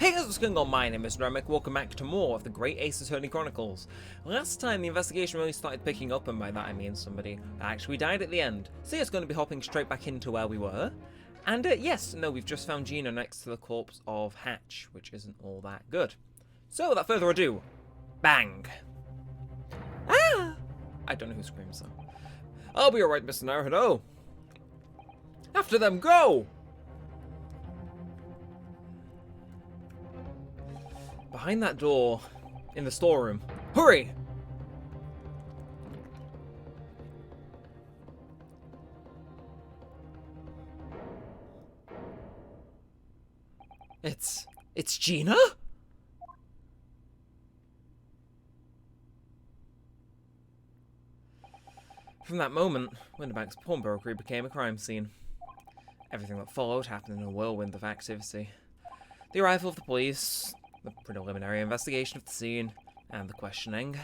Hey guys, what's going on? My name is Neremik. Welcome back to more of the Great Ace Attorney Chronicles. Last time the investigation really started picking up, and by that I mean somebody actually died at the end. So it's going to be hopping straight back into where we were. And we've just found Gina next to the corpse of Hatch, which isn't all that good. So without further ado, bang! Ah! I don't know who screams though. I'll be alright, Mr. Naruto. After them, go! Behind that door, in the storeroom. Hurry! It's Gina? From that moment, Winterbank's pawnbrokery became a crime scene. Everything that followed happened in a whirlwind of activity. The arrival of the police, the preliminary investigation of the scene, and the questioning.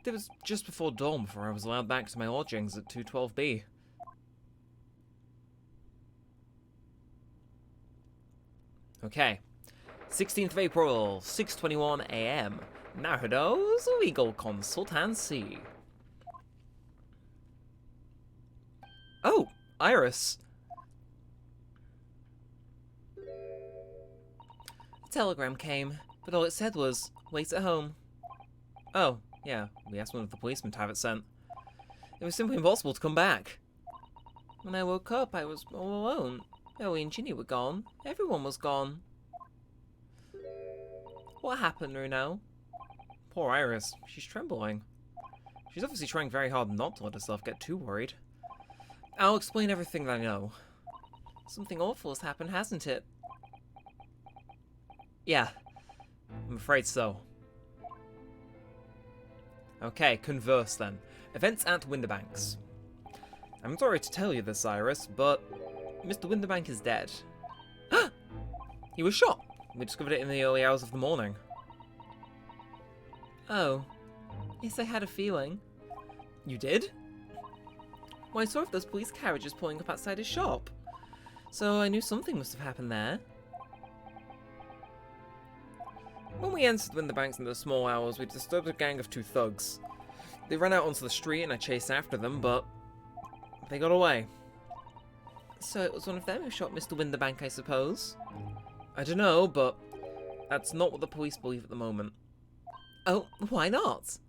It was just before dawn before I was allowed back to my lodgings at 212B. Okay. 16th of April, 6:21 AM. Naruto's legal consultancy. Oh, Iris. A telegram came, but all it said was, wait at home. Oh, yeah, we asked one of the policemen to have it sent. It was simply impossible to come back. When I woke up, I was all alone. Ellie and Ginny were gone. Everyone was gone. What happened, Runo? Poor Iris. She's trembling. She's obviously trying very hard not to let herself get too worried. I'll explain everything that I know. Something awful has happened, hasn't it? Yeah, I'm afraid so. Okay, converse then. Events at Winterbank's. I'm sorry to tell you this, Iris, but Mr. Winterbank is dead. He was shot. We discovered it in the early hours of the morning. Oh. Yes, I had a feeling. You did? Well, I saw those police carriages pulling up outside his shop. So I knew something must have happened there. When we entered Winterbanks in the small hours, we disturbed a gang of two thugs. They ran out onto the street and I chased after them, but they got away. So it was one of them who shot Mr. Winterbank, I suppose? I don't know, but that's not what the police believe at the moment. Oh, why not?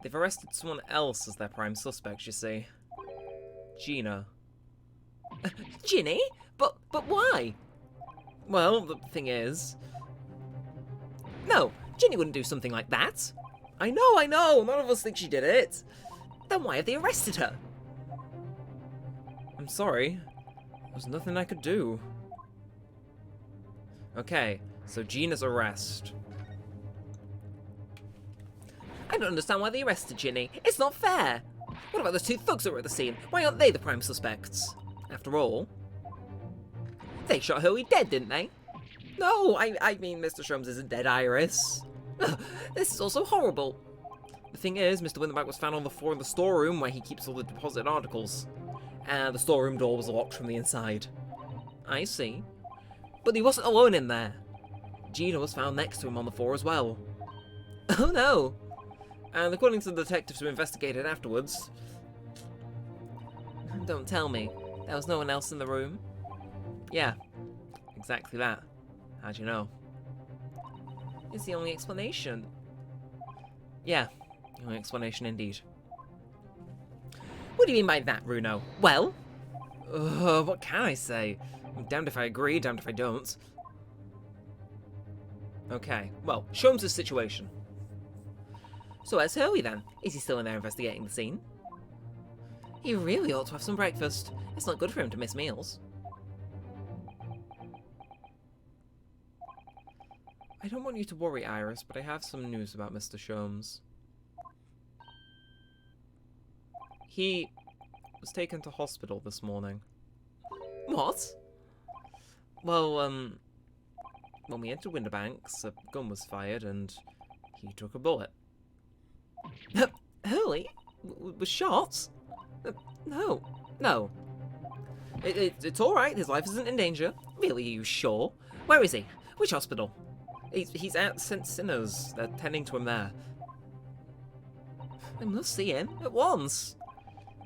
They've arrested someone else as their prime suspect, you see. Gina. Ginny? But why? Well, the thing is... No, Ginny wouldn't do something like that. I know, none of us think she did it. Then why have they arrested her? I'm sorry. There was nothing I could do. Okay, so Gina's arrest. I don't understand why they arrested Ginny. It's not fair. What about those two thugs that were at the scene? Why aren't they the prime suspects? After all, they shot Hurley dead, didn't they? No, I mean Mr. Sholmes isn't dead, Iris. Ugh, this is also horrible. The thing is, Mr. Winterbank was found on the floor in the storeroom where he keeps all the deposit articles. And the storeroom door was locked from the inside. I see. But he wasn't alone in there. Gina was found next to him on the floor as well. Oh no! And according to the detectives who investigated afterwards... Don't tell me. There was no one else in the room? Yeah, exactly that. How'd you know? It's the only explanation. Yeah, the only explanation indeed. What do you mean by that, Runo? Well? What can I say? I'm damned if I agree, damned if I don't. Okay, well, Sholmes' situation. So where's Hurley then? Is he still in there investigating the scene? He really ought to have some breakfast. It's not good for him to miss meals. I don't want you to worry, Iris, but I have some news about Mr. Sholmes. He was taken to hospital this morning. What? Well, when we entered Winterbanks, a gun was fired and he took a bullet. Hurley? Was shot? No. It's alright, his life isn't in danger. Really, are you sure? Where is he? Which hospital? He's at St. Sinners. They're tending to him there. I must see him at once.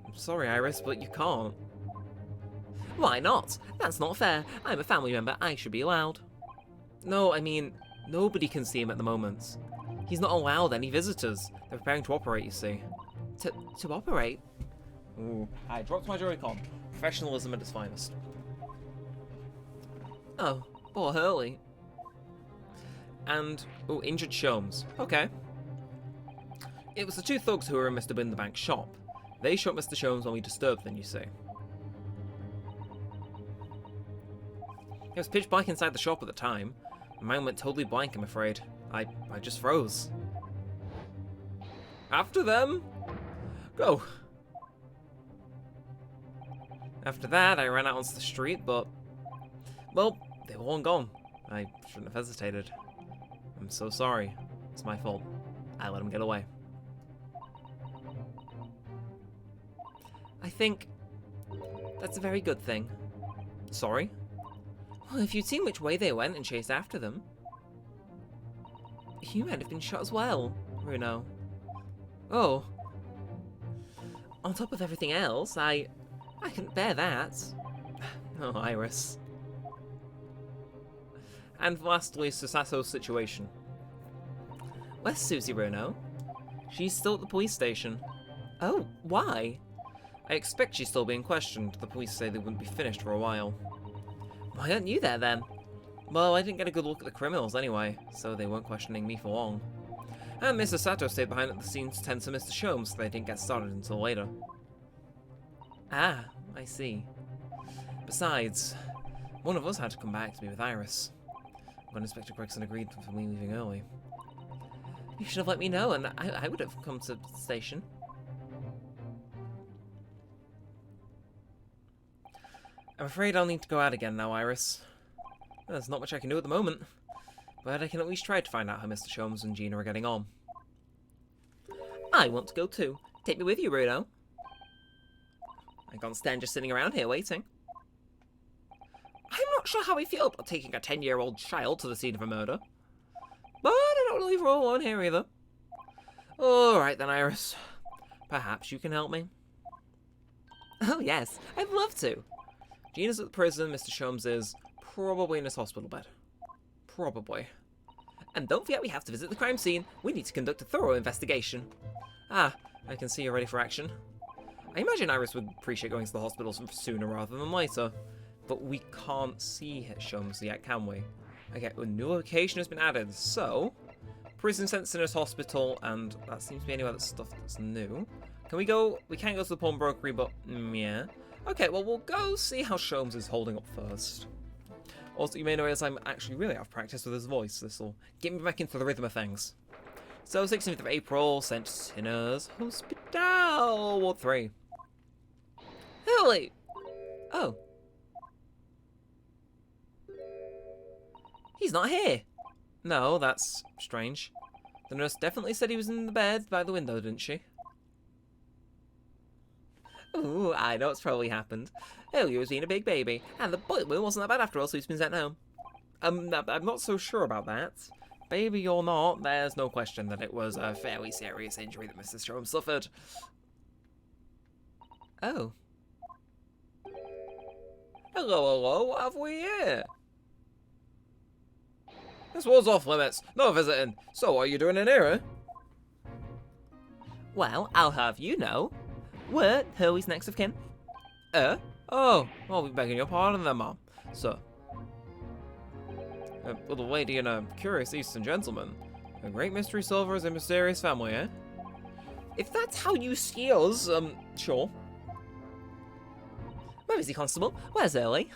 I'm sorry, Iris, but you can't. Why not? That's not fair. I'm a family member. I should be allowed. No, I mean, nobody can see him at the moment. He's not allowed any visitors. They're preparing to operate, you see. To operate? Ooh, I dropped my Joy-Con. Professionalism at its finest. Oh, poor Hurley. And, oh, injured Sholmes. Okay. It was the two thugs who were in Mr. Binderbank's shop. They shot Mr. Sholmes when we disturbed them, you see. It was pitch black inside the shop at the time. My mind went totally blank, I'm afraid. I just froze. After them! Go! After that, I ran out onto the street, but... well, they were all gone. I shouldn't have hesitated. I'm so sorry. It's my fault. I let them get away. I think... that's a very good thing. Sorry? Well, if you'd seen which way they went and chased after them... you might have been shot as well, Bruno. Oh. On top of everything else, I couldn't bear that. Oh, Iris. And lastly, Sasato's situation. Where's Susie, Bruno? She's still at the police station. Oh, why? I expect she's still being questioned. The police say they wouldn't be finished for a while. Why aren't you there, then? Well, I didn't get a good look at the criminals anyway, so they weren't questioning me for long. And Mr. Sato stayed behind at the scene to tend to Mr. Sholmes, so they didn't get started until later. Ah, I see. Besides, one of us had to come back to be with Iris. When Inspector Gregson agreed for me leaving early. You should have let me know, and I would have come to the station. I'm afraid I'll need to go out again now, Iris. There's not much I can do at the moment, but I can at least try to find out how Mr. Sholmes and Gina are getting on. I want to go too. Take me with you, Bruno. I can't stand just sitting around here waiting. I'm not sure how I feel about taking a 10-year-old child to the scene of a murder. But I don't leave her all alone here either. Alright then, Iris. Perhaps you can help me. Oh yes, I'd love to. Gina's at the prison, Mr. Sholmes is probably in his hospital bed. Probably. And don't forget we have to visit the crime scene. We need to conduct a thorough investigation. Ah, I can see you're ready for action. I imagine Iris would appreciate going to the hospital sooner rather than later. But we can't see Sholmes yet, can we? Okay, a new location has been added, so... prison St. Sinners Hospital, and that seems to be anywhere that's stuff that's new. Can we go... we can't go to the pawnbrokery, but... yeah. Okay, well, we'll go see how Sholmes is holding up first. Also, you may notice I'm actually really out of practice with his voice. This will get me back into the rhythm of things. So, 16th of April, St. Sinners Hospital, Ward 3. Hurley! Oh. He's not here. No, that's strange. The nurse definitely said he was in the bed by the window, didn't she? Ooh, I know what's probably happened. Earlier was being a big baby, and the bullet wound wasn't that bad after all, so he's been sent home. I'm not so sure about that. Baby or not, there's no question that it was a fairly serious injury that Mrs. Sholmes suffered. Oh. Hello, what have we here? This ward's off limits. No visiting. So what are you doing in here, eh? Well, I'll have you know. We're Hurley's next of kin. Oh, well, we're begging your pardon then, Mom. So, well, the lady and a curious Eastern gentleman. A great mystery solver is a mysterious family, eh? If that's how you see us, sure. Where is he, Constable? Where's Hurley?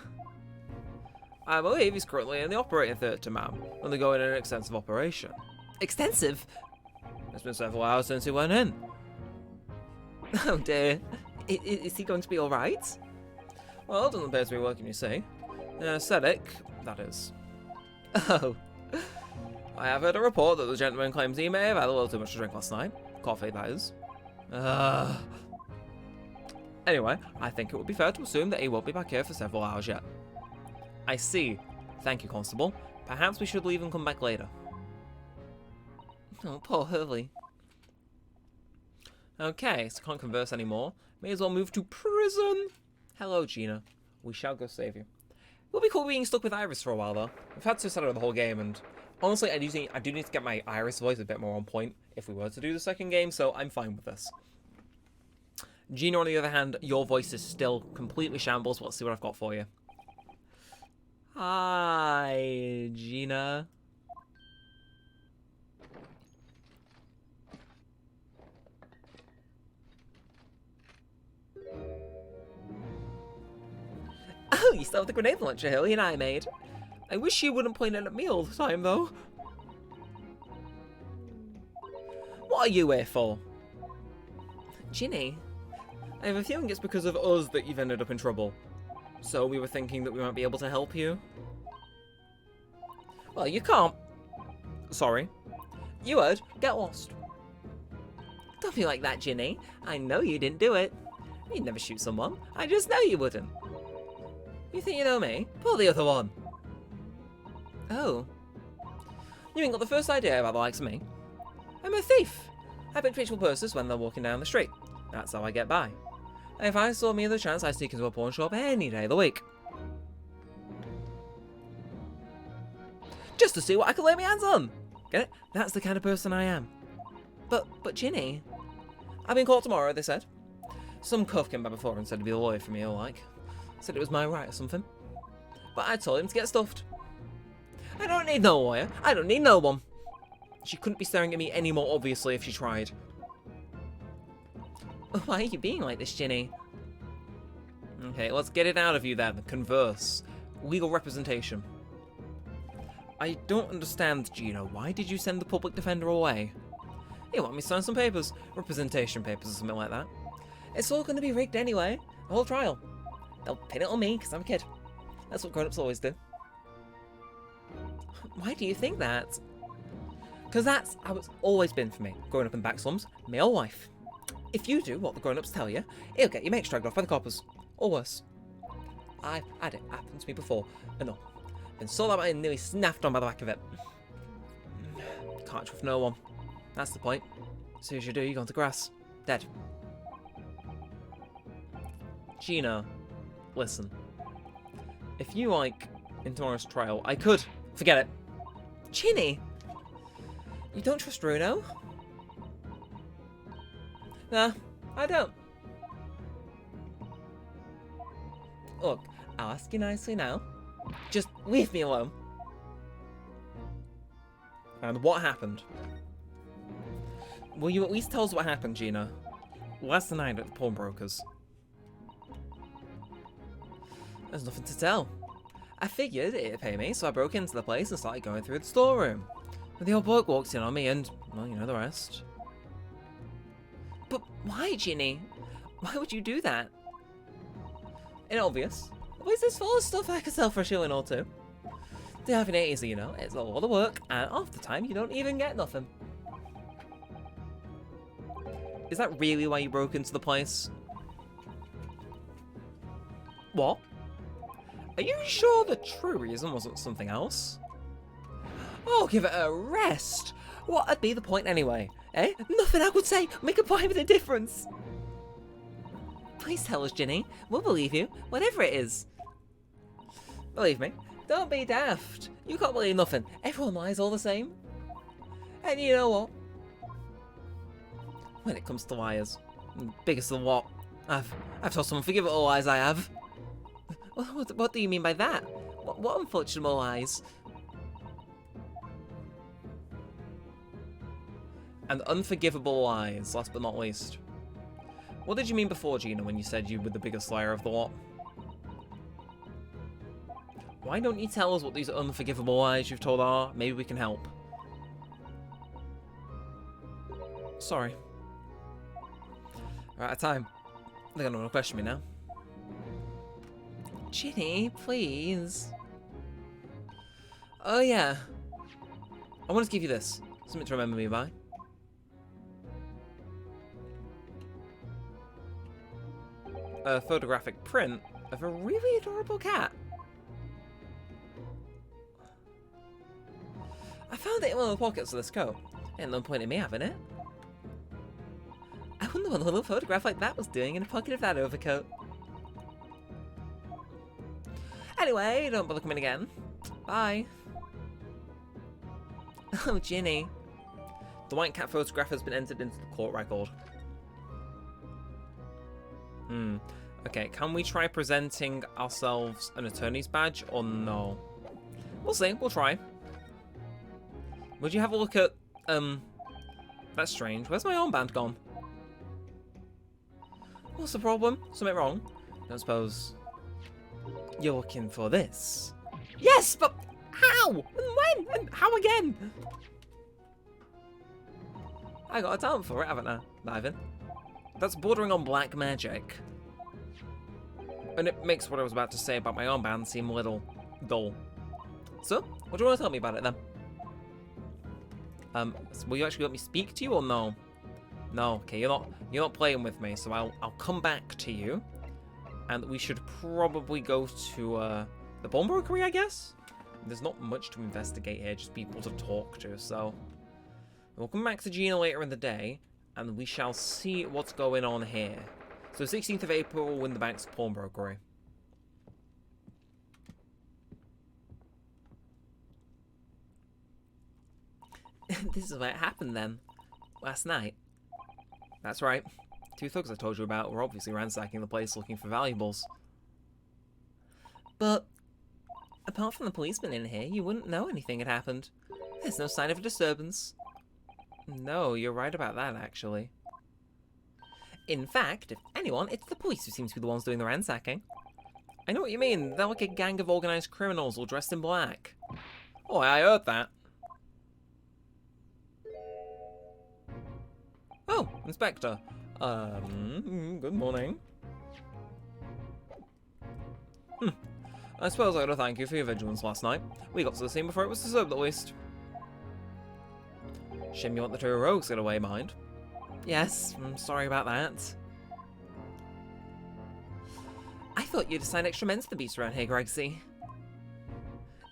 I believe he's currently in the operating theatre, ma'am, undergoing an extensive operation. Extensive? It's been several hours since he went in. Oh dear. Is he going to be alright? Well, it doesn't appear to be working, you see. Anesthetic, that is. Oh. I have heard a report that the gentleman claims he may have had a little too much to drink last night. Coffee, that is. Anyway, I think it would be fair to assume that he won't be back here for several hours yet. I see. Thank you, Constable. Perhaps we should leave and come back later. Oh, poor Hurley. Okay, so can't converse anymore. May as well move to prison. Hello, Gina. We shall go save you. It'll be cool being stuck with Iris for a while, though. We've had to settle the whole game, and honestly, I do need to get my Iris voice a bit more on point if we were to do the second game, so I'm fine with this. Gina, on the other hand, your voice is still completely shambles. Let's see what I've got for you. Hi, Gina. Oh, you still have the grenade launcher Hilly and I made. I wish you wouldn't point it at me all the time, though. What are you here for? Ginny, I have a feeling it's because of us that you've ended up in trouble. So we were thinking that we might be able to help you. Well, you can't. Sorry. You heard. Get lost. Don't be like that, Ginny. I know you didn't do it. You'd never shoot someone. I just know you wouldn't. You think you know me? Pull the other one. Oh. You ain't got the first idea about the likes of me. I'm a thief. I pick ritual purses when they're walking down the street. That's how I get by. And if I saw me the chance, I'd sneak into a pawn shop any day of the week. Just to see what I can lay my hands on. Get it? That's the kind of person I am. But Ginny, I've been caught tomorrow, they said. Some cuff came by before and said to be a lawyer for me or like. Said it was my right or something. But I told him to get stuffed. I don't need no lawyer. I don't need no one. She couldn't be staring at me any more obviously if she tried. Why are you being like this, Ginny? Okay, let's get it out of you then. Converse. Legal representation. I don't understand, Gina. Why did you send the public defender away? You want me to sign some papers? Representation papers or something like that. It's all going to be rigged anyway. The whole trial. They'll pin it on me because I'm a kid. That's what grown-ups always do. Why do you think that? Because that's how it's always been for me. Growing up in back slums, my whole life. If you do what the grown-ups tell you, it'll get your mates dragged off by the coppers. Or worse. I've had it happen to me before. And no. Been sold out and nearly snapped on by the back of it. Can't trust no one. That's the point. As soon as you do, you go onto grass. Dead. Gina, listen. If you like in tomorrow's trial, I could. Forget it. Ginny! You don't trust Bruno? Nah, I don't. Look, I'll ask you nicely now. Just leave me alone. And what happened? Will you at least tell us what happened, Gina? Last night at the pawnbrokers. There's nothing to tell. I figured it'd pay me, so I broke into the place and started going through the storeroom. But the old bloke walked in on me and, well, you know the rest. But why, Ginny? Why would you do that? It's obvious. The place is full of stuff I could sell for a shilling or two. The having it is, you know, it's a lot of work, and half the time you don't even get nothing. Is that really why you broke into the place? What? Are you sure the true reason wasn't something else? Oh, give it a rest. What'd be the point anyway? Eh? Nothing I would say make a point with a difference. Please tell us, Ginny. We'll believe you, whatever it is. Believe me, don't be daft. You can't believe nothing. Everyone lies all the same. And you know what? When it comes to liars, biggest of what? I've told someone forgive all lies I have. What do you mean by that? What unfortunate lies? And unforgivable lies, last but not least. What did you mean before, Gina, when you said you were the biggest liar of the lot? Why don't you tell us what these unforgivable lies you've told are? Maybe we can help. Sorry. We're out of time. They're gonna want to question me now. Ginny, please. Oh yeah. I want to give you this. Something to remember me by. A photographic print of a really adorable cat. I found it in one of the pockets of this coat. Ain't no point in me having it. I wonder what a little photograph like that was doing in a pocket of that overcoat. Anyway, don't bother coming again. Bye. Oh, Ginny. The white cat photograph has been entered into the court record. Okay, can we try presenting ourselves an attorney's badge or no? We'll see, we'll try. Would you have a look at, that's strange. Where's my armband gone? What's the problem? Something wrong? Don't suppose you're looking for this? Yes, but how? And when? And how again? I got a talent for it, haven't I, Ivan? That's bordering on black magic. And it makes what I was about to say about my armband seem a little dull. So, what do you want to tell me about it then? Will you actually let me speak to you or no? No, okay, you're not playing with me, so I'll come back to you. And we should probably go to the pawnbrokery, I guess? There's not much to investigate here, just people to talk to, so we'll come back to Gina later in the day, and we shall see what's going on here. So 16th of April, we'll win the bank's pawnbrokery. This is what happened then, last night. That's right. Two thugs I told you about were obviously ransacking the place looking for valuables. But apart from the policeman in here, you wouldn't know anything had happened. There's no sign of a disturbance. No, you're right about that, actually. In fact, if anyone, it's the police who seems to be the ones doing the ransacking. I know what you mean. They're like a gang of organized criminals all dressed in black. Oh, I heard that. Oh, Inspector. Good morning. I suppose I ought to thank you for your vigilance last night. We got to the scene before it was disturbed, at least. Shame you want the two rogues get away, mind. Yes, I'm sorry about that. I thought you'd assign extra men to the beats around here, Gregsy.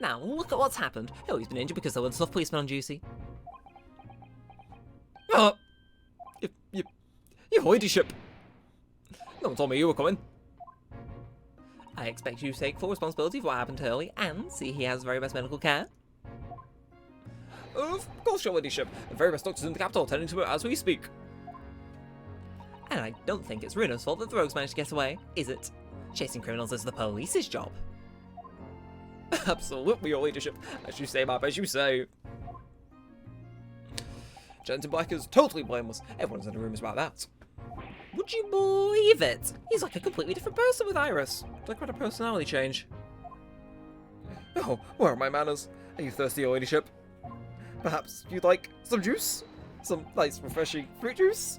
Now, look at what's happened. Oh, he's been injured because there were enough policemen on duty. Oh! Your ladyship! No one told me you were coming. I expect you to take full responsibility for what happened to Hurley and see he has the very best medical care. Of course, your ladyship. The very best doctors in the capital tending to it as we speak. And I don't think it's Runo's fault that the rogues managed to get away, is it? Chasing criminals is the police's job. Absolutely, your ladyship. As you say, Map, as you say. Gentleman Black is totally blameless. Everyone's in the rumors about that. Would you believe it? He's like a completely different person with Iris. Like quite a personality change. Oh, where are my manners? Are you thirsty, your ladyship? Perhaps you'd like some juice? Some nice, refreshing fruit juice?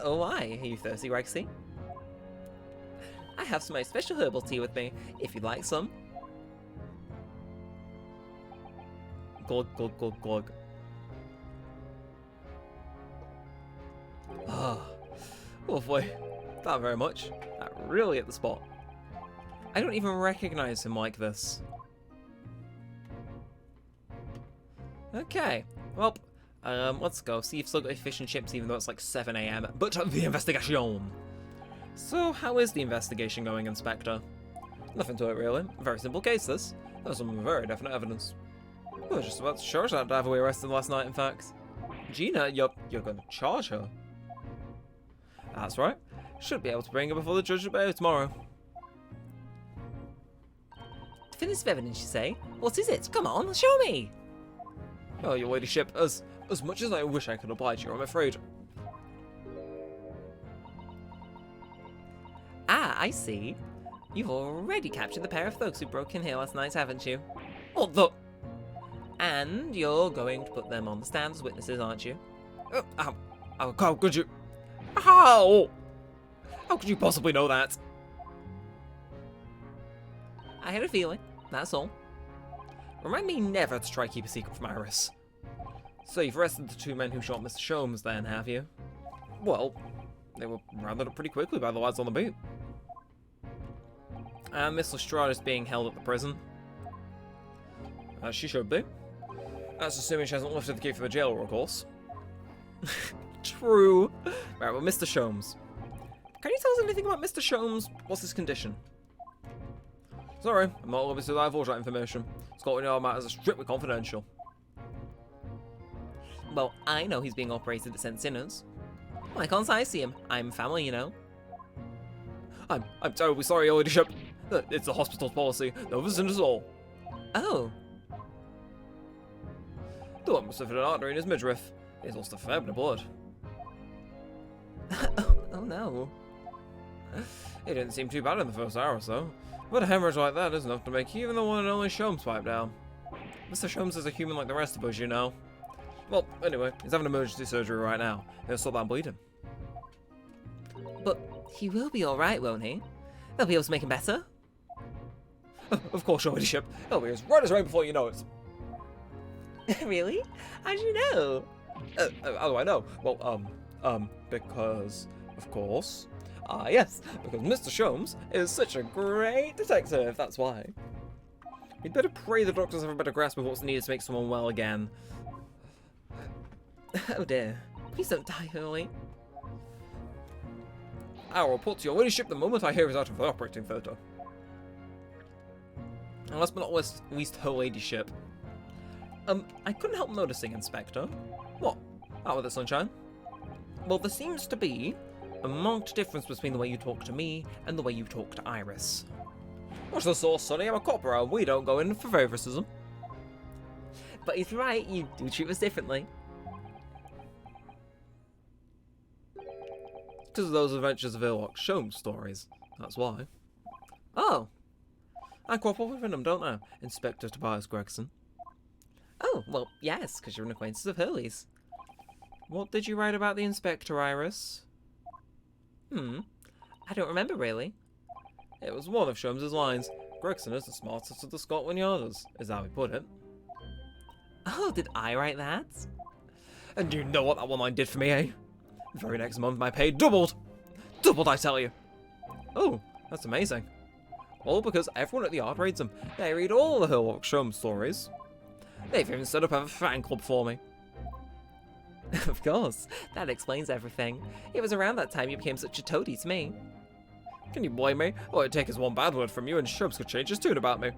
Oh, why? Are you thirsty, Rexy? I have some most special herbal tea with me, if you'd like some. Glug, glug, glug, glug. Ah, lovely. Not very much. That really hit the spot. I don't even recognize him like this. Okay, well, let's go. See if you've still got fish and chips even though it's like 7 AM. But the investigation! So, how is the investigation going, Inspector? Nothing to it, really. A very simple case, this. There's some very definite evidence. I was just about to charge that dive we arrested last night, in fact. Gina, you're going to charge her? That's right. Should be able to bring her before the judge tomorrow. Definitive evidence, you say? What is it? Come on, show me! Oh, your ladyship, as much as I wish I could oblige you, I'm afraid. Ah, I see. You've already captured the pair of thugs who broke in here last night, haven't you? What the? And you're going to put them on the stand as witnesses, aren't you? How could you? How? How could you possibly know that? I had a feeling, that's all. Remind me never to try to keep a secret from Iris. So you've arrested the two men who shot Mr. Sholmes then, have you? Well, they were rounded up pretty quickly by the lads on the beat. And Miss Lestrade is being held at the prison. As she should be. That's assuming she hasn't lifted the key for the jail, of course. True. Right, well, Mr. Sholmes. Can you tell us anything about Mr. Sholmes? What's his condition? Sorry, I'm not able to divulge that information. Scotland Yard matters are strictly confidential. Well, I know he's being operated at St. Sinners. Why can't I see him? I'm family, you know. I'm terribly sorry, Your Ladyship. It's the hospital's policy. No visitors at all. Oh. The one must have hit an artery in his midriff. He's lost a fair bit of blood. Oh no. It didn't seem too bad in the first hour or so. But a hemorrhage like that is enough to make even the one and only Sholmes pipe down. Mr. Sholmes is a human like the rest of us, you know. Well, anyway, he's having emergency surgery right now. They'll stop that bleeding. But he will be alright, won't he? They'll be able to make him better. Of course, Your Ladyship. He'll be as right as rain before you know it. Really? How do you know? How do I know? Well, because, of course. Yes, because Mr. Sholmes is such a great detective, that's why. We'd better pray the doctors have a better grasp of what's needed to make someone well again. Oh dear. Please don't die early. I'll report to Your Ladyship the moment I hear he's out of the operating theatre. And last but not least, Her Ladyship. I couldn't help noticing, Inspector. What? Out with it, sunshine? Well, there seems to be a marked difference between the way you talk to me and the way you talk to Iris. What's the source, Sonny? I'm a copper, and we don't go in for favoritism. But he's right, you do treat us differently. Because of those Adventures of Illock Sholmes stories, that's why. Oh! I cooperate with him, don't I, Inspector Tobias Gregson? Oh, well, yes, because you're an acquaintance of Hurley's. What did you write about the Inspector, Iris? I don't remember, really. It was one of Sholmes' lines. Gregson is the smartest of the Scotland Yarders, is how he put it. Oh, did I write that? And you know what that one line did for me, eh? The very next month my pay doubled! Doubled, I tell you! Oh, that's amazing. All because everyone at the yard reads them. They read all the Hillock Sholmes stories. They've even set up a fan club for me. Of course, that explains everything. It was around that time you became such a toady to me. Can you blame me? All it'd take is one bad word from you and Sholmes could change his tune about me.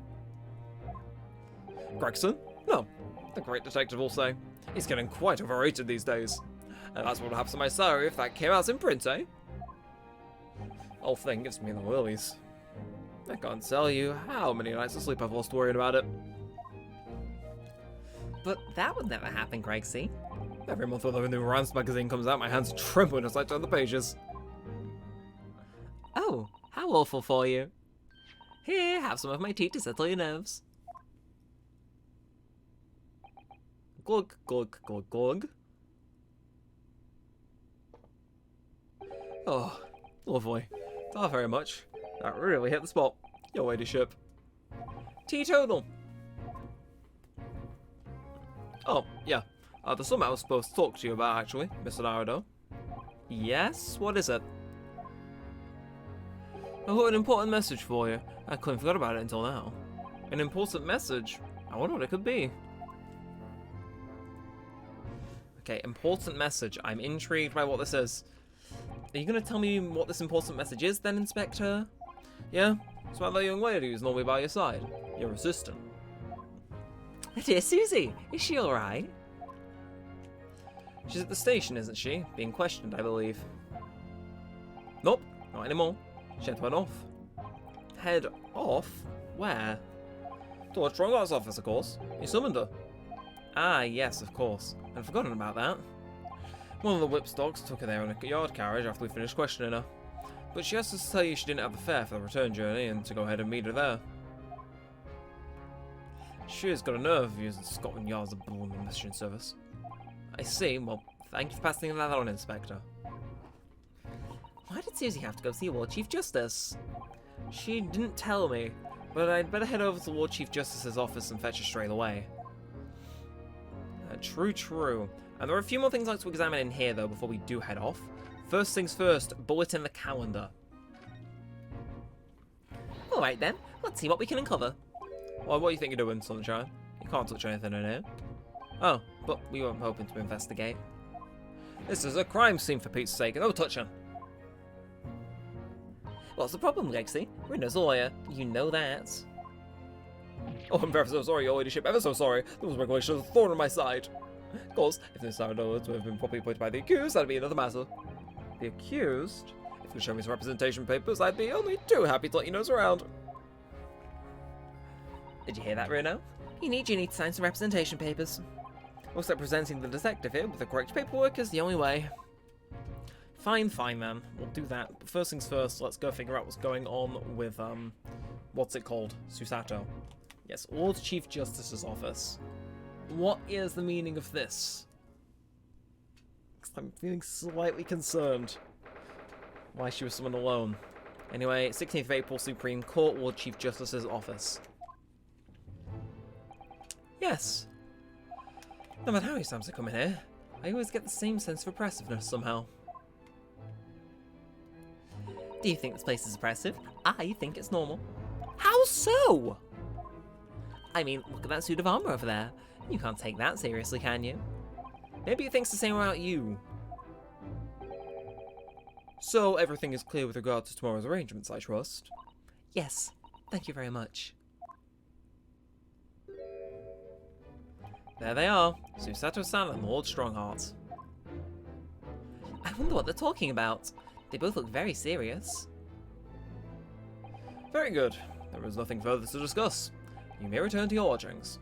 Gregson? No. The great detective will say. He's getting quite overrated these days. And that's what would happen to my salary if that came out in print, eh? Whole thing gives me the willies. I can't tell you how many nights of sleep I've lost worrying about it. But that would never happen, Gregsy. Every month when the new Rance magazine comes out, my hands are trembling as I turn the pages. Oh, how awful for you. Here, have some of my tea to settle your nerves. Glug, glug, glug, glug. Oh, lovely. Not very much. That really hit the spot, Your Ladyship. Teetotal. Oh, yeah. There's something I was supposed to talk to you about, actually, Mr. Narado. Yes? What is it? I've got an important message for you. I couldn't forget about it until now. An important message? I wonder what it could be. Okay, important message. I'm intrigued by what this is. Are you going to tell me what this important message is then, Inspector? Yeah? It's about that young lady who's normally by your side. Your assistant. Dear Susie, is she alright? She's at the station, isn't she? Being questioned, I believe. Nope, not anymore. She had to head off. Head off? Where? To the Stronghouse office, of course. You summoned her. Ah, yes, of course. I'd forgotten about that. One of the whipstocks took her there in a yard carriage after we finished questioning her. But she asked us to tell you she didn't have the fare for the return journey and to go ahead and meet her there. She has got a nerve of using Scotland Yard's blooming messaging service. I see. Well, thank you for passing that on, Inspector. Why did Susie have to go see Lord Chief Justice? She didn't tell me, but I'd better head over to Lord Chief Justice's office and fetch her straight away. True, true. And there are a few more things I'd like to examine in here, though, before we do head off. First things first, bullet in the calendar. Alright then, let's see what we can uncover. Well, what do you think you're doing, Sunshine? You can't touch anything in here. Oh, but we weren't hoping to investigate. This is a crime scene for Pete's sake, no touching. What's the problem, Lexi? Rinda's a lawyer. You know that. Oh, I'm ever so sorry, your ladyship, ever so sorry. Those regulations are a thorn in my side. Of course, if this sound were to have been properly appointed by the accused, that'd be another matter. The accused? If you could show me some representation papers, I'd be only too happy to let you nose around. Did you hear that, Reno? You need to sign some representation papers. Looks like presenting the detective here with the correct paperwork is the only way. Fine then. We'll do that. But first things first, let's go figure out what's going on with, what's it called? Susato. Yes, Lord Chief Justice's office. What is the meaning of this? Because I'm feeling slightly concerned why she was summoned alone. Anyway, 16th of April, Supreme Court, Lord Chief Justice's office. Yes. No matter how many times I come in here, I always get the same sense of oppressiveness somehow. Do you think this place is oppressive? I think it's normal. How so? I mean, look at that suit of armor over there. You can't take that seriously, can you? Maybe it thinks the same about you. So, everything is clear with regard to tomorrow's arrangements, I trust? Yes, thank you very much. There they are, Susato-san and Lord Strongheart. I wonder what they're talking about. They both look very serious. Very good. There is nothing further to discuss. You may return to your lodgings.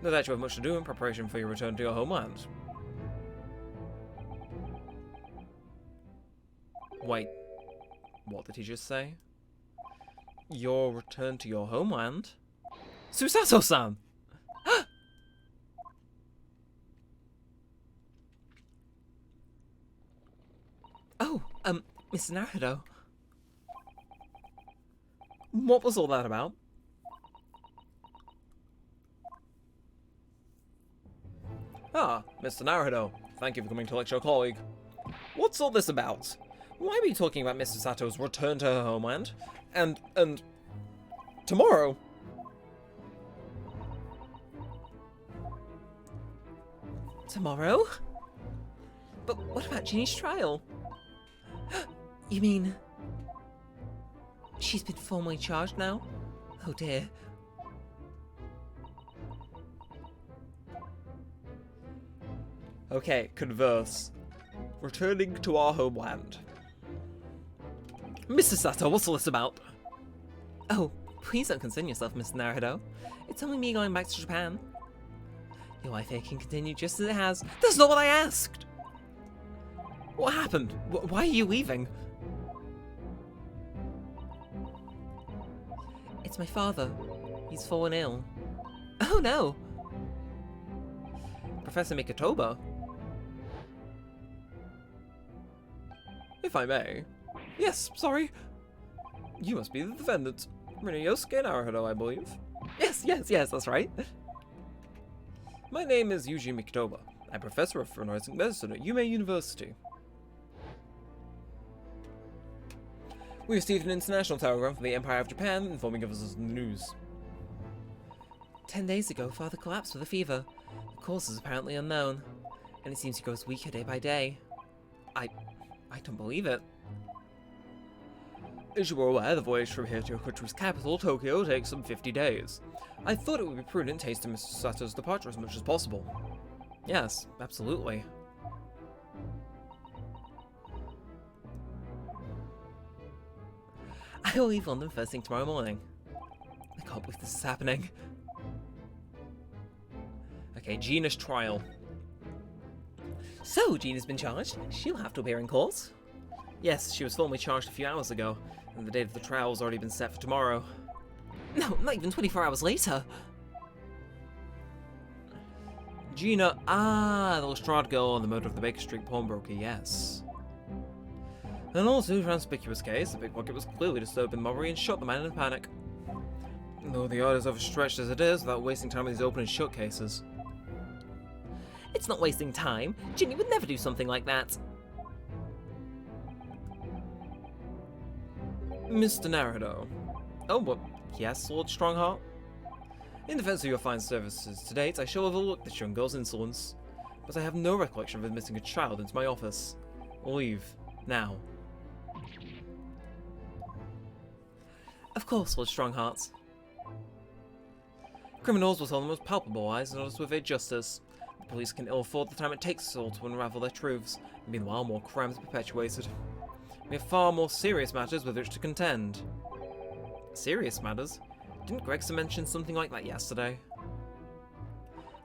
No doubt you have much to do in preparation for your return to your homeland. Wait, what did he just say? Your return to your homeland? Susato-san! Oh, Mr. Naruto. What was all that about? Ah, Mr. Naruto. Thank you for coming to lecture your colleague. What's all this about? Why are we talking about Mr. Sato's return to her homeland? And tomorrow? Tomorrow? But what about Ginny's trial? You mean... she's been formally charged now? Oh dear. Okay, converse. Returning to our homeland. Mr. Sato, what's all this about? Oh, please don't concern yourself, Mr. Naruto. It's only me going back to Japan. Your life here can continue just as it has. That's not what I asked! What happened? Why are you leaving? It's my father. He's fallen ill. Oh no! Professor Mikotoba? If I may. Yes, sorry. You must be the defendant. Yosuke Naruto, I believe. Yes, that's right. My name is Yuji Mikotoba. I'm Professor of Forensic Medicine at Yume University. We received an international telegram from the Empire of Japan informing us of the news. 10 days ago, Father collapsed with a fever. The cause is apparently unknown, and it seems he grows weaker day by day. I don't believe it. As you are aware, the voyage from here to your country's capital, Tokyo, takes some 50 days. I thought it would be prudent to hasten Mr. Sato's departure as much as possible. Yes, absolutely. I will leave London first thing tomorrow morning. I can't believe this is happening. Okay, Gina's trial. So, Gina's been charged. She'll have to appear in court. Yes, she was formally charged a few hours ago, and the date of the trial has already been set for tomorrow. No, not even 24 hours later. Gina, the Lestrade girl on the murder of the Baker Street pawnbroker, yes. In all too conspicuous case, the pickpocket was clearly disturbed in robbery and shot the man in a panic. Though the yard is overstretched as it is, without wasting time with these open and shut cases. It's not wasting time. Ginny would never do something like that. Mr. Naruto. Oh, but yes, Lord Strongheart? In defense of your fine services to date, I shall overlook this young girl's insolence, but I have no recollection of admitting a child into my office. Leave. Now. Of course, Lord Strongheart. Criminals will tell the most palpable lies in order to evade justice. The police can ill afford the time it takes us all to unravel their truths. Meanwhile, more crimes are perpetuated. We have far more serious matters with which to contend. Serious matters? Didn't Gregson mention something like that yesterday?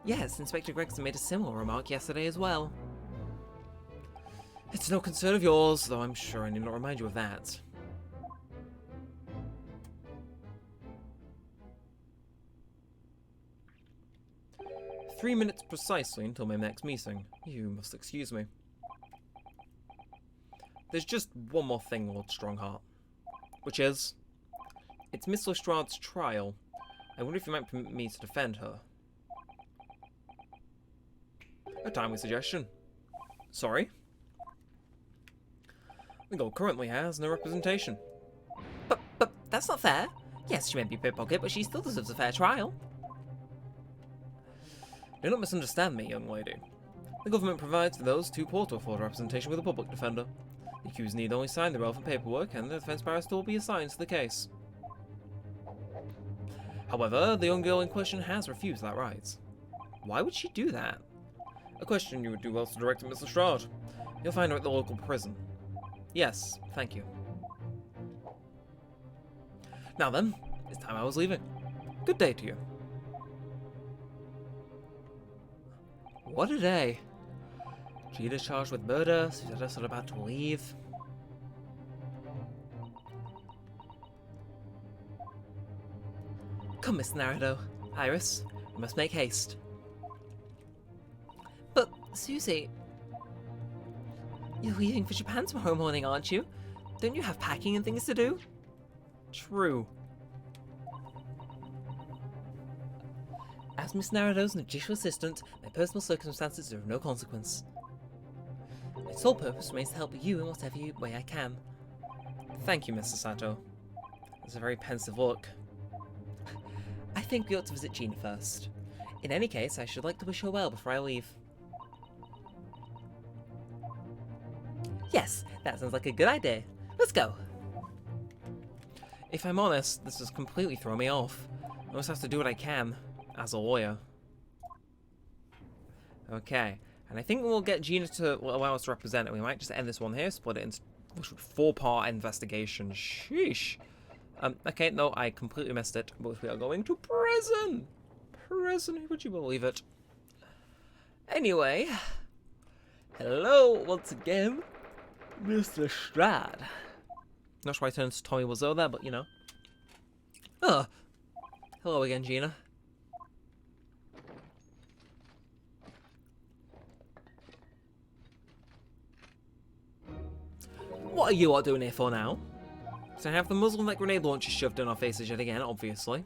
Yes, Inspector Gregson made a similar remark yesterday as well. It's no concern of yours, though I'm sure I need not remind you of that. "3 minutes precisely until my next meeting. You must excuse me." There's just one more thing, Lord Strongheart. Which is... it's Miss Lestrade's trial. I wonder if you might permit me to defend her. A timely suggestion. Sorry? The girl currently has no representation. But that's not fair. Yes, she may be a pickpocket, but she still deserves a fair trial. Do not misunderstand me, young lady. The government provides for those too poor to afford representation with a public defender. The accused need only sign the relevant paperwork, and the defense barrister will be assigned to the case. However, the young girl in question has refused that right. Why would she do that? A question you would do well to direct at Miss Lestrade. You'll find her at the local prison. Yes, thank you. Now then, it's time I was leaving. Good day to you. What a day. Gina charged with murder, Susanna's about to leave. Come, Miss Narado. Iris, we must make haste. But, Susie... you're leaving for Japan tomorrow morning, aren't you? Don't you have packing and things to do? True. As Miss Narado's judicial assistant, my personal circumstances are of no consequence. My sole purpose remains to help you in whatever way I can. Thank you, Mr. Sato. That's a very pensive look. I think we ought to visit Gina first. In any case, I should like to wish her well before I leave. Yes, that sounds like a good idea. Let's go. If I'm honest, this has completely thrown me off. I always have to do what I can, as a lawyer. Okay, and I think we'll get Gina to allow us to represent it. We might just end this one here, split it into a 4-part investigation. Sheesh. Okay, no, I completely missed it. But we are going to prison. Prison, would you believe it? Anyway, hello once again, Mr. Strad. Not sure why I turned to Tommy Wiseau there, but you know. Oh, hello again, Gina. What are you all doing here for now? So I have the muzzle like grenade launcher shoved in our faces yet again, obviously.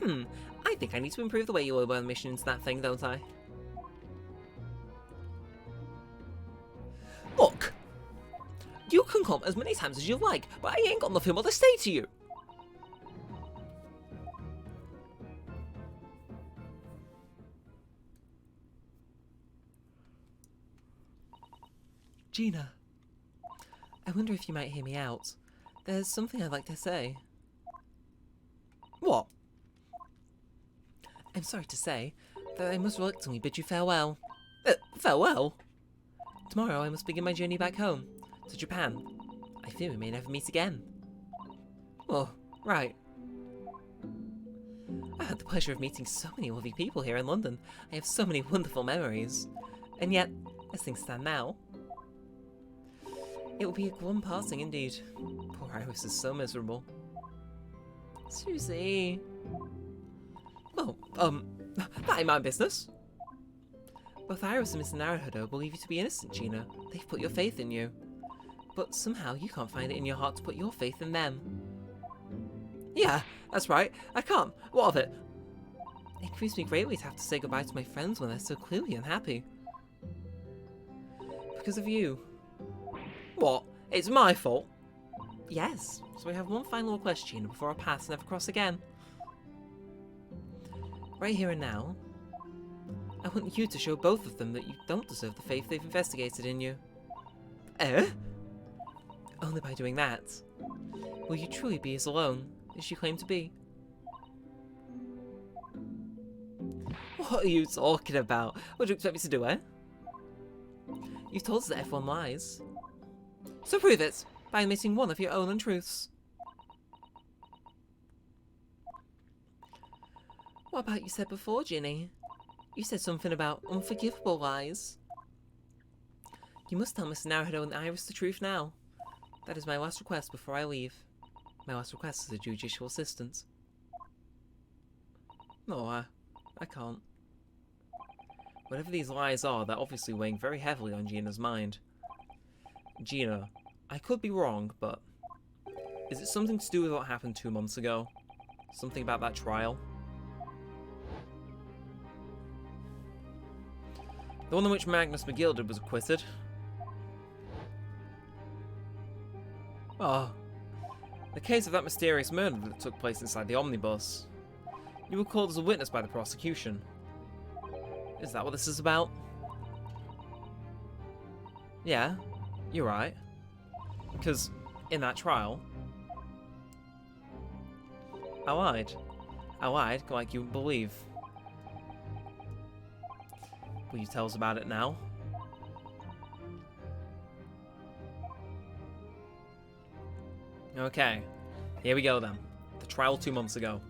I think I need to improve the way you lower the mission into that thing, don't I? Look! You can come as many times as you like, but I ain't got nothing more to say to you! Gina, I wonder if you might hear me out. There's something I'd like to say. What? I'm sorry to say that I must reluctantly bid you farewell. Farewell? Tomorrow I must begin my journey back home, to Japan. I fear we may never meet again. Oh, right. I had the pleasure of meeting so many lovely people here in London. I have so many wonderful memories. And yet, as things stand now, it will be a glum passing indeed. Poor Iris is so miserable. Susie. Well, that ain't my business. Both Iris and Mr. Naruhodo believe you to be innocent, Gina. They've put your faith in you. But somehow you can't find it in your heart to put your faith in them. Yeah, that's right. I can't. What of it? It grieves me greatly to have to say goodbye to my friends when they're so clearly unhappy. Because of you. What? It's my fault? Yes. So we have one final request, Gina, before our paths never cross again. Right here and now. I want you to show both of them that you don't deserve the faith they've investigated in you. Eh? Only by doing that will you truly be as alone as you claim to be. What are you talking about? What do you expect me to do, eh? You've told us that everyone lies. So prove it by admitting one of your own untruths. What about you said before, Ginny? You said something about unforgivable lies. You must tell Mr. Narrowhead and Iris the truth now. That is my last request before I leave. My last request as a judicial assistant. No, I can't. Whatever these lies are, they're obviously weighing very heavily on Gina's mind. Gina, I could be wrong, but is it something to do with what happened 2 months ago? Something about that trial? The one in which Magnus McGilded was acquitted? Oh, the case of that mysterious murder that took place inside the omnibus. You were called as a witness by the prosecution. Is that what this is about? Yeah, you're right. Because in that trial, I lied. I lied like you wouldn't believe. Will you tell us about it now? Okay, here we go then. The trial 2 months ago.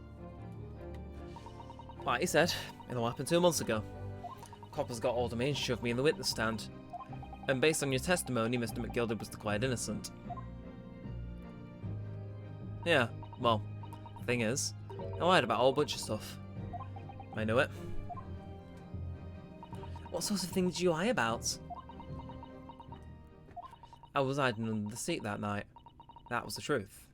Like you said, it all happened 2 months ago. Coppers got hold of me and shoved me in the witness stand. And based on your testimony, Mr. McGilded was declared innocent. Yeah, well, the thing is, I lied about a whole bunch of stuff. I know it. What sort of thing did you lie about? I was hiding under the seat that night. That was the truth.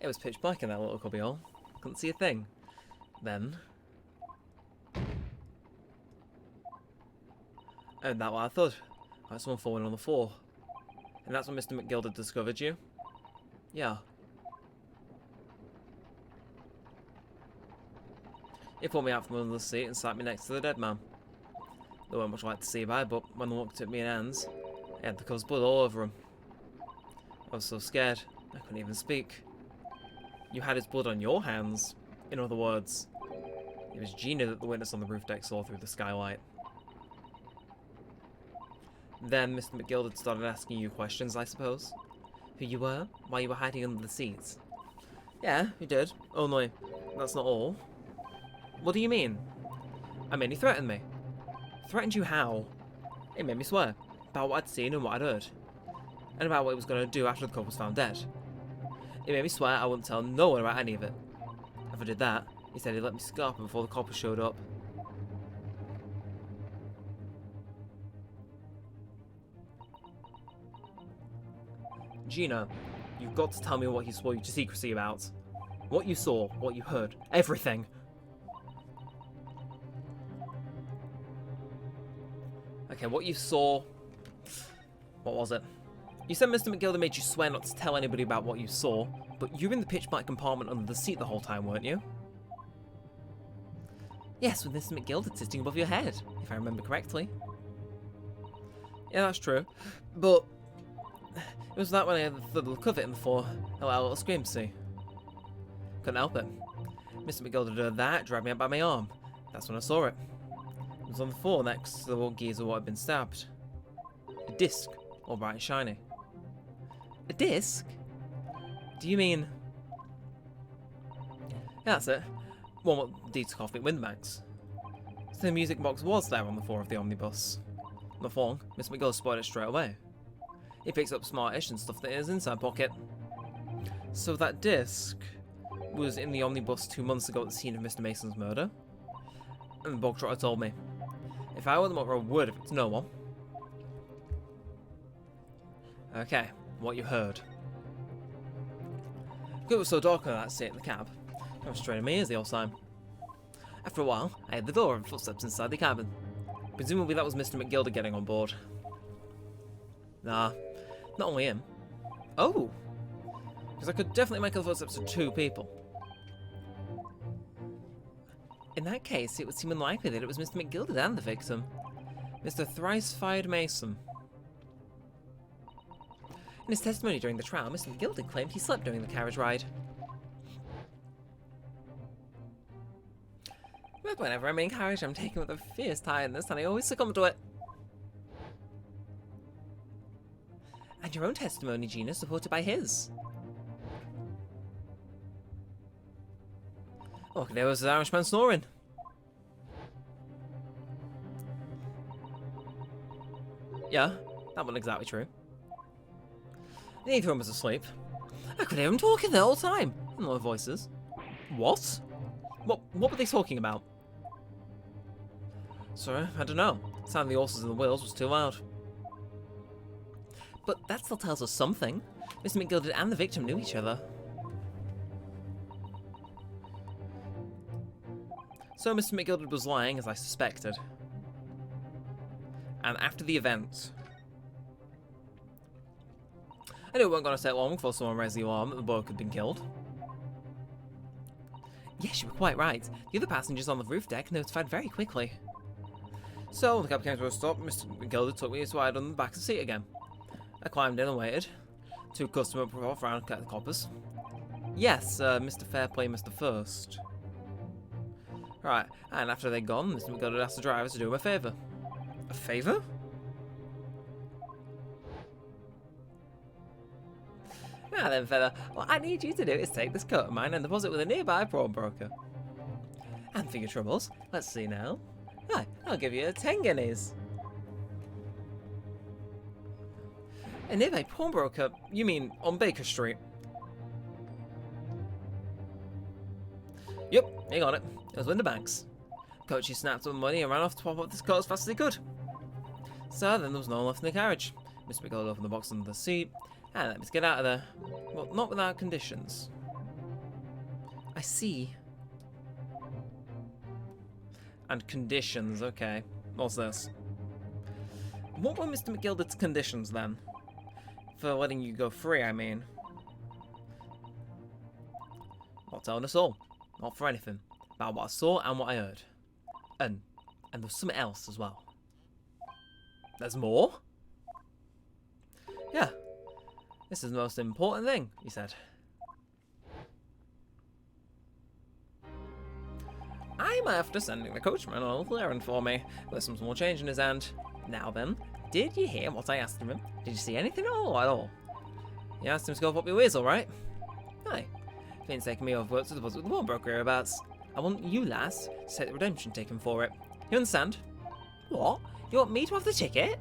It was pitch black in that little cubbyhole. Couldn't see a thing. Then... and that what I thought. Like someone falling on the floor. And that's when Mr. McGilded discovered you? Yeah. He pulled me out from under the seat and sat me next to the dead man. There weren't much light to see by, but when they looked at me and hands, he had the cub's blood all over him. I was so scared, I couldn't even speak. You had his blood on your hands. In other words, it was Gina that the witness on the roof deck saw through the skylight. Then Mr. McGilded started asking you questions, I suppose. Who you were? Why you were hiding under the seats? Yeah, he did. Only, that's not all. What do you mean? I mean, he threatened me. Threatened you how? It made me swear. About what I'd seen and what I'd heard. And about what he was going to do after the couple was found dead. It made me swear I wouldn't tell no one about any of it. If I did that, he said he'd let me scarp him before the coppers showed up. Gina, you've got to tell me what he swore you to secrecy about. What you saw, what you heard, everything. Okay, what you saw... what was it? You said Mr. McGilded made you swear not to tell anybody about what you saw, but you were in the pitch black compartment under the seat the whole time, weren't you? Yes, with Mr. McGilded sitting above your head, if I remember correctly. Yeah, that's true. But it was that when I had the little cover in the floor, I let out a little scream, see? Couldn't help it. Mr. McGilded heard that, dragged me out by my arm. That's when I saw it. It was on the floor next to the old geezer what had been stabbed. A disc, all bright and shiny. A disc? Do you mean... yeah, that's it. One what Dieter called it Windmags. So the music box was there on the floor of the omnibus. Not long, Miss McGill spotted it straight away. He picks up smartish and stuffed it in his inside pocket. So that disc was in the omnibus 2 months ago at the scene of Mr. Mason's murder? And the bog trotter told me. If I wasn't a word of it to no one. Okay, what you heard. It was so dark on that seat in the cab. I was straining my ears the whole time. After a while, I heard the door and footsteps inside the cabin. Presumably that was Mr. McGilded getting on board. Nah, not only him. Oh! Because I could definitely make the footsteps of 2 people. In that case, it would seem unlikely that it was Mr. McGilded and the victim. Mr. Thrice-Fired Mason. In his testimony during the trial, Mr. McGilded claimed he slept during the carriage ride. But whenever I'm in carriage, I'm taken with a fierce tiredness, and I always succumb to it. And your own testimony, Gina, supported by his. Oh, there was the Irishman snoring. Yeah, that wasn't exactly true. Neither of them was asleep. I could hear them talking the whole time. In low voices. What? What were they talking about? Sorry, I don't know. The sound of the horses and the wheels was too loud. But that still tells us something. Mr. McGilded and the victim knew each other. So Mr. McGilded was lying, as I suspected. And after the event, I knew it wasn't going to take long before someone raised the alarm that the bloke had been killed. Yes, you were quite right. The other passengers on the roof deck notified very quickly. So the cab came to a stop, and Mr. McGilded took me to wide on the back of the seat again. I climbed in and waited. Two customers brought off around the coppers. Yes, Mr. Fairplay, Mr. First. Right, and after they'd gone, Mr. McGilded asked the driver to do him a favour. A favour? Now then, fella, what I need you to do is take this coat of mine and deposit with a nearby pawnbroker. And for your troubles, let's see now. Right, I'll give you 10 guineas. A nearby pawnbroker? You mean on Baker Street? Yep, you got it. It was Winterbanks. Coachy snapped up the money and ran off to pop up this coat as fast as he could. So then there was no one left in the carriage. Mr. McGilded opened the box under the seat and let me get out of there. Well, not without conditions. I see. And conditions, okay. What's this? What were Mr. McGilded's conditions then? For letting you go free, I mean. Not telling us all. Not for anything. About what I saw and what I heard. And there's something else as well. There's more? Yeah. This is the most important thing, he said. I'm after sending the coachman on a little errand for me, with some small change in his hand. Now then, did you hear what I asked of him? Did you see anything at all? You asked him to go up your ears, alright? Aye. Fiend's taking me over work to deposit with the pawnbroker hereabouts. I want you, lass, to take the redemption taken for it. You understand? What? You want me to have the ticket?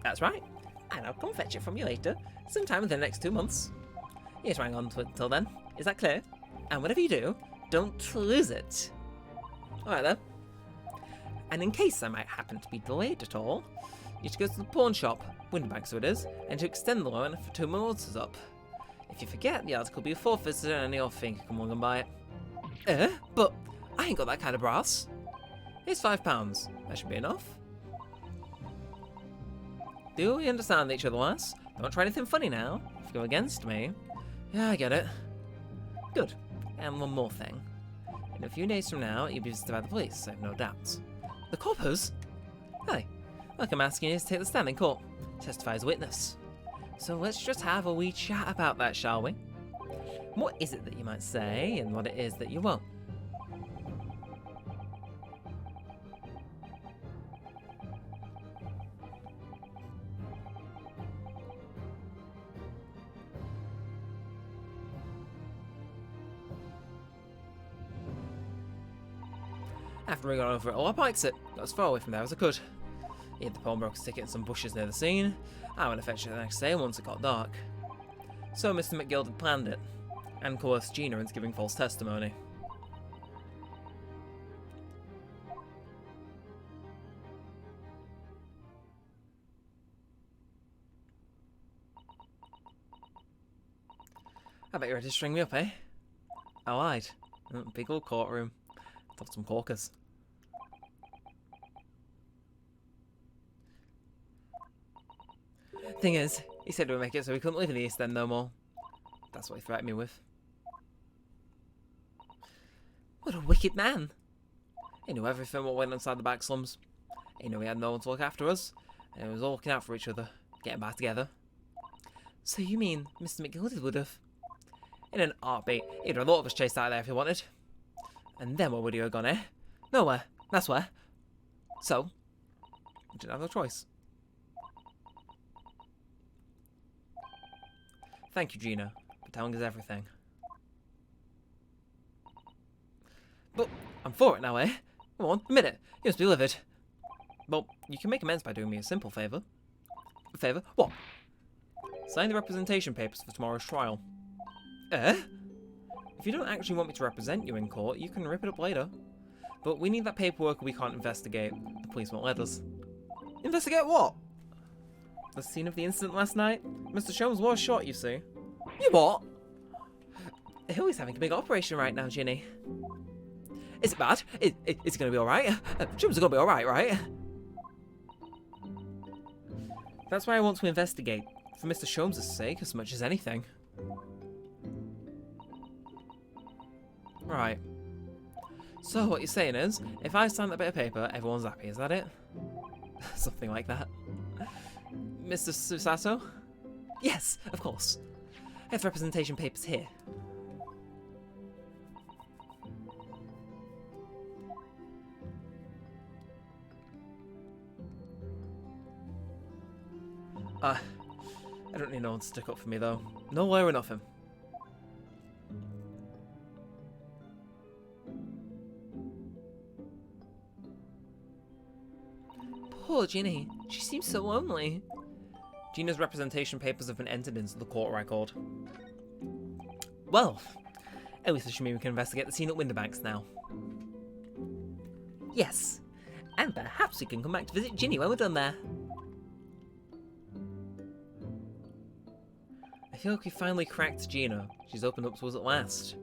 That's right. And I'll come fetch it from you later, sometime within the next 2 months. You just hang on to it until then. Is that clear? And whatever you do, don't lose it. Alright then. And in case I might happen to be delayed at all, you should go to the pawn shop, Winterbank so it is, and to extend the loan for 2 more orders up. If you forget, the article will be forfeited and any old thing can come along and buy it. But I ain't got that kind of brass. Here's £5. That should be enough. Do we understand each other, lass? Don't try anything funny now. If you go against me. Yeah, I get it. Good. And one more thing. In a few days from now, you'll be visited by the police, I have no doubt. The coppers? Hey, look, I'm asking you to take the stand in court. Testify as a witness. So let's just have a wee chat about that, shall we? What is it that you might say, and what it is that you won't? After we got over it all, I piked it. Got as far away from there as I could. He hid the pawnbroker's ticket in some bushes near the scene. I went to fetch it the next day once it got dark. So Mr. McGill had planned it, and coerced Gina into giving false testimony. I bet you're ready to string me up, eh? I lied. Big old courtroom. Got some corkers. Thing is, he said we'd make it so we couldn't live in the East End no more. That's what he threatened me with. What a wicked man. He knew everything what went inside the back slums. He knew he had no one to look after us, and we was all looking out for each other, getting back together. So you mean Mr. McGildy would have? In an heartbeat, he'd have lot of us chased out of there if he wanted. And then where would he have gone, eh? Nowhere, that's where. So, we didn't have no choice. Thank you, Gina, for telling us everything. But I'm for it now, eh? Come on, admit it. You must be livid. Well, you can make amends by doing me a simple favour. A favour? What? Sign the representation papers for tomorrow's trial. Eh? If you don't actually want me to represent you in court, you can rip it up later. But we need that paperwork or we can't investigate. The police won't let us. Investigate what? The scene of the incident last night? Mr. Sholmes was shot, you see. You what? He's having a big operation right now, Ginny. Is it bad? It's going to be alright? Sholmes are going to be alright, right? That's why I want to investigate. For Mr. Sholmes' sake, as much as anything. Right. So, what you're saying is, if I sign that bit of paper, everyone's happy, is that it? Something like that. Mr. Susato? Yes, of course. I have representation papers here. I don't need no one to stick up for me, though. No lawyer or nothing. Poor Ginny. She seems so lonely. Gina's representation papers have been entered into the court record. Well, at least it mean we can investigate the scene at Winterbanks now. Yes. And perhaps we can come back to visit Ginny when we're done there. I feel like we finally cracked Gina. She's opened up to us at last.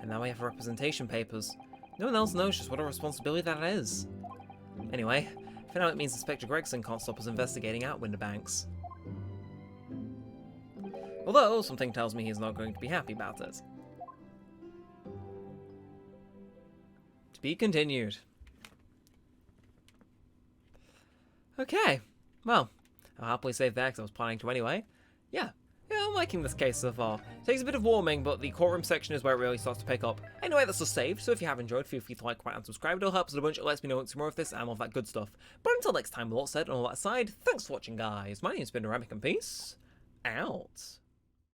And now we have her representation papers. No one else knows just what a responsibility that is. Anyway, for now it means Inspector Gregson can't stop us investigating out Winterbanks. Although, something tells me he's not going to be happy about it. To be continued. Okay, well, I'll happily save there because I was planning to anyway. Yeah, I'm liking this case so far. Takes a bit of warming, but the courtroom section is where it really starts to pick up. Anyway, that's just saved, so if you have enjoyed, feel free to like, comment, and subscribe. It all helps us a bunch. It lets me know what's more of this and all that good stuff. But until next time, with all that said and all that aside, thanks for watching, guys. My name's been Neremik, and peace out.